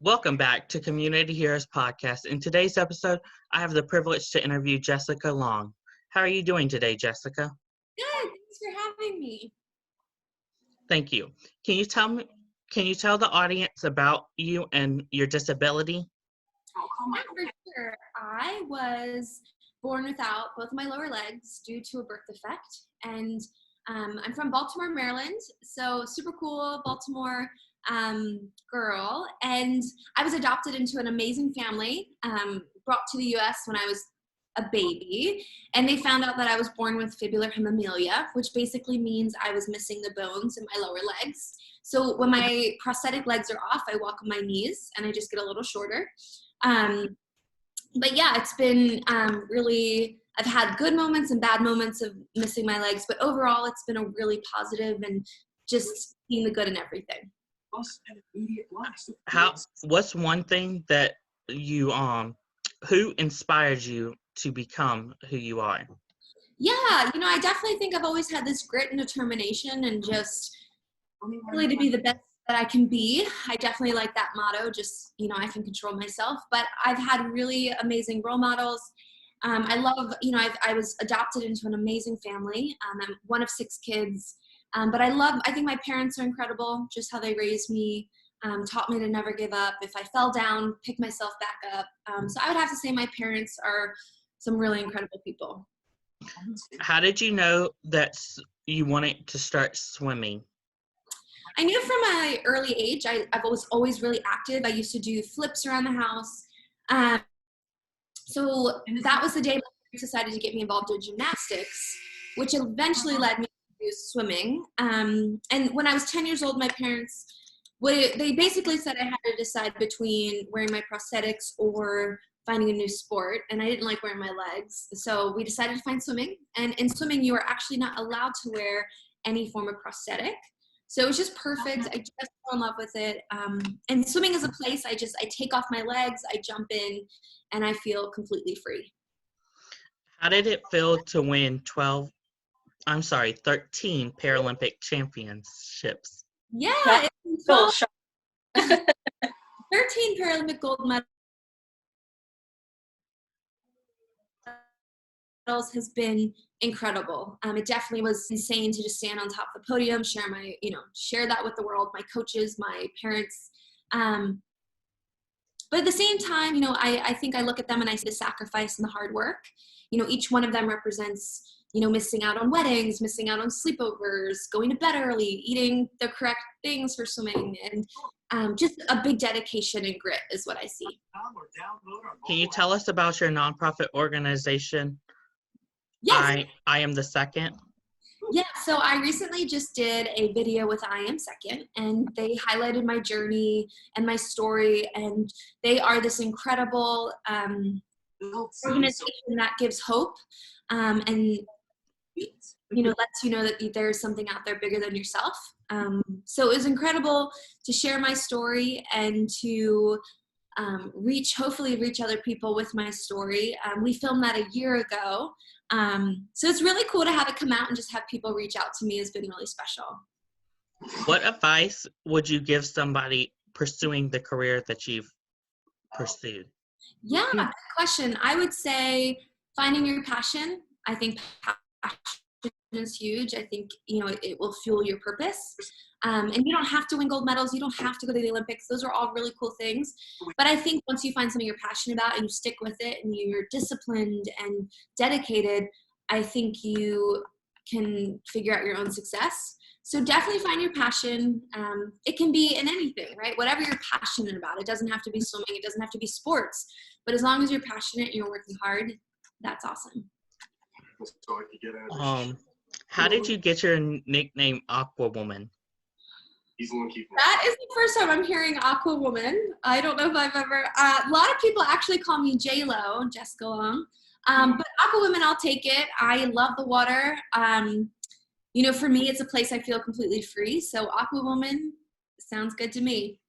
Welcome back to Community Heroes Podcast. In today's episode, I have the privilege to interview Jessica Long. How are you doing today, Jessica? Good. Thanks for having me. Thank you. Can you tell the audience about you and your disability? Yeah, for sure. I was born without both of my lower legs due to a birth defect, and I'm from Baltimore, Maryland. So super cool Baltimore girl, and I was adopted into an amazing family, brought to the U.S. when I was a baby, and they found out that I was born with fibular hemimelia, which basically means I was missing the bones in my lower legs. So when my prosthetic legs are off, I walk on my knees and I just get a little shorter. But yeah, it's been really, I've had good moments and bad moments of missing my legs, but overall it's been a really positive and just seeing the good in everything. What's one thing that you who inspired you to become who you are? Yeah, I definitely think I've always had this grit and determination and just really to be the best that I can be. I definitely like that motto, just, I can control myself, but I've had really amazing role models. I love, I was adopted into an amazing family. I'm one of 6 kids, but I think my parents are incredible, just how they raised me, taught me to never give up. If I fell down, pick myself back up. So I would have to say my parents are some really incredible people. How did you know that you wanted to start swimming? I knew from my early age, I was always really active. I used to do flips around the house. So that was the day my parents decided to get me involved in gymnastics, which eventually led me to swimming. And when I was 10 years old, my parents, they basically said I had to decide between wearing my prosthetics or finding a new sport, and I didn't like wearing my legs. So we decided to find swimming. And in swimming, you are actually not allowed to wear any form of prosthetic. So it was just perfect. I just fell in love with it. And swimming is a place I take off my legs, I jump in, and I feel completely free. How did it feel to win 13 Paralympic Championships? Yeah, it's cool. 13 Paralympic gold medals has been incredible. It definitely was insane to just stand on top of the podium, share that with the world, my coaches, my parents. But at the same time, I think I look at them and I see the sacrifice and the hard work. Each one of them represents, missing out on weddings, missing out on sleepovers, going to bed early, eating the correct things for swimming, and just a big dedication and grit is what I see. Can you tell us about your nonprofit organization? Yes. I Am the Second. Yeah, so I recently just did a video with I Am Second, and they highlighted my journey and my story, and they are this incredible organization that gives hope and lets you know that there's something out there bigger than yourself. So it was incredible to share my story and to hopefully reach other people with my story. We filmed that a year ago. So it's really cool to have it come out and just have people reach out to me has been really special. What advice would you give somebody pursuing the career that you've pursued? Yeah, good question. I would say finding your passion. I think passion is huge. I think, it will fuel your purpose. And you don't have to win gold medals. You don't have to go to the Olympics. Those are all really cool things. But I think once you find something you're passionate about and you stick with it and you're disciplined and dedicated, I think you can figure out your own success. So definitely find your passion. It can be in anything, right? Whatever you're passionate about. It doesn't have to be swimming. It doesn't have to be sports. But as long as you're passionate and you're working hard, that's awesome. How did you get your nickname Aqua Woman? That is the first time I'm hearing Aqua Woman. I don't know if I've ever, a lot of people actually call me J-Lo, Jessica Long. But Aqua Woman, I'll take it. I love the water. For me, it's a place I feel completely free. So Aqua Woman sounds good to me.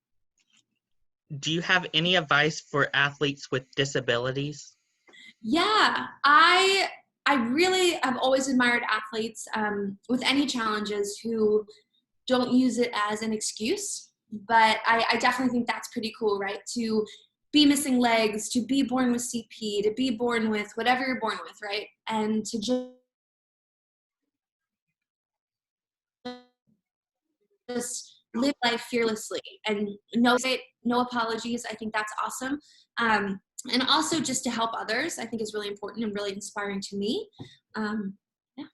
Do you have any advice for athletes with disabilities? Yeah, I really have always admired athletes with any challenges who don't use it as an excuse. But I definitely think that's pretty cool, right? To be missing legs, to be born with CP, to be born with whatever you're born with, right? And to just live life fearlessly and no apologies. I think that's awesome. And also just to help others, I think is really important and really inspiring to me. Yeah.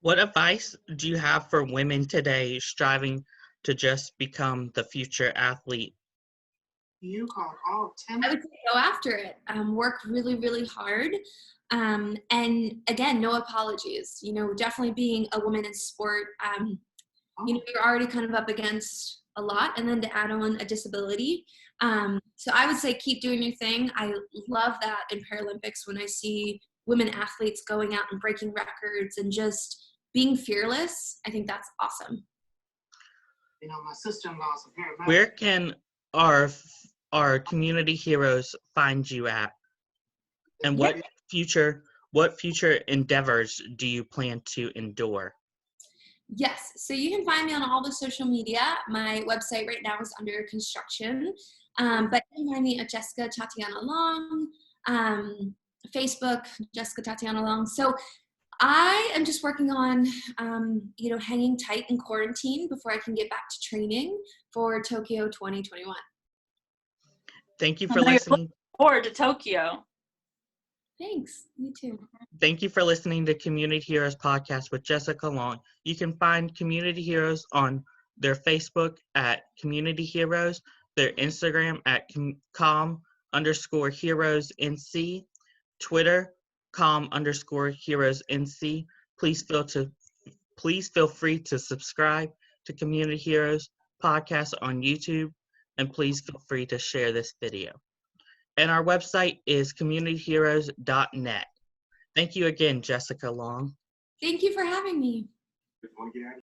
What advice do you have for women today striving to just become the future athlete? I would say go after it. Work really, really hard. And again, no apologies. Definitely being a woman in sport, you're already kind of up against a lot, and then to add on a disability. So I would say keep doing your thing. I love that in Paralympics when I see women athletes going out and breaking records and just being fearless. I think that's awesome. My sister-in-law's a paramedic. Where can our community heroes find you at? And what future endeavors do you plan to endure? Yes, so you can find me on all the social media. My website right now is under construction, but you can find me at Jessica Tatiana Long, Facebook, Jessica Tatiana Long. So I am just working on, hanging tight in quarantine before I can get back to training for Tokyo 2021. Thank you for listening. Looking forward to Tokyo. Thanks. Me too. Thank you for listening to Community Heroes Podcast with Jessica Long. You can find Community Heroes on their Facebook at Community Heroes, their Instagram at com_heroesnc, Twitter com_heroesnc. Please feel free to subscribe to Community Heroes Podcast on YouTube, and please feel free to share this video. And our website is communityheroes.net. Thank you again, Jessica Long. Thank you for having me.